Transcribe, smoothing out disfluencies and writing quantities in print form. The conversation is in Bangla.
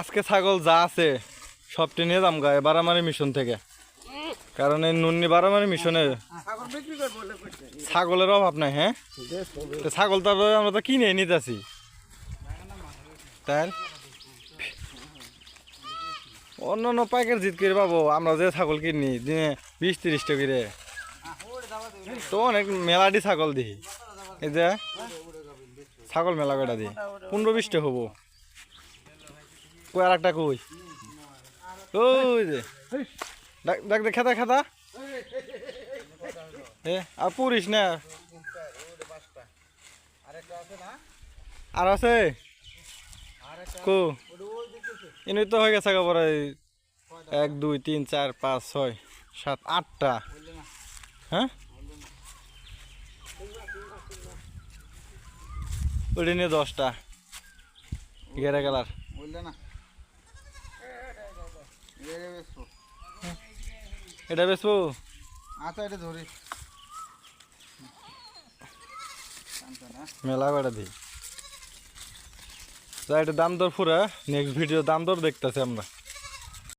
আজকে ছাগল যা আছে সবটি নিয়ে যাম গায়ে বারামারি মিশন থেকে, কারণ এই নুন্নি বারামারি মিশনে ছাগলের অভাব নাই। হ্যাঁ, ছাগল তো আমরা তো কিনে নিতেছি, তাই অন্য অন্য পাইকার জিত করে পাবো। আমরা যে ছাগল কিনি দিনে 20-30 টাকা করে, তো অনেক মেলাডি ছাগল দিই। এই যে ছাগল মেলা কয়টা দিই 15-20 টাকা হবো। কই আর একটা কই, ওই যে দেখ দেখ খেতা খেতা আর পুরিস না, আর আছে কো এনে তো হয়ে গেছে পরে 1 2 3 4 5 6 7 8টা। হ্যাঁ, ওটা নিয়ে 10টা গেরা গেলার এটা বেসবো। আচ্ছা, এটা ধরি মেলা কয়টা দিই যা, এটা দাম দর পুরা নেক্সট ভিডিও দাম দর দেখতেছি আমরা।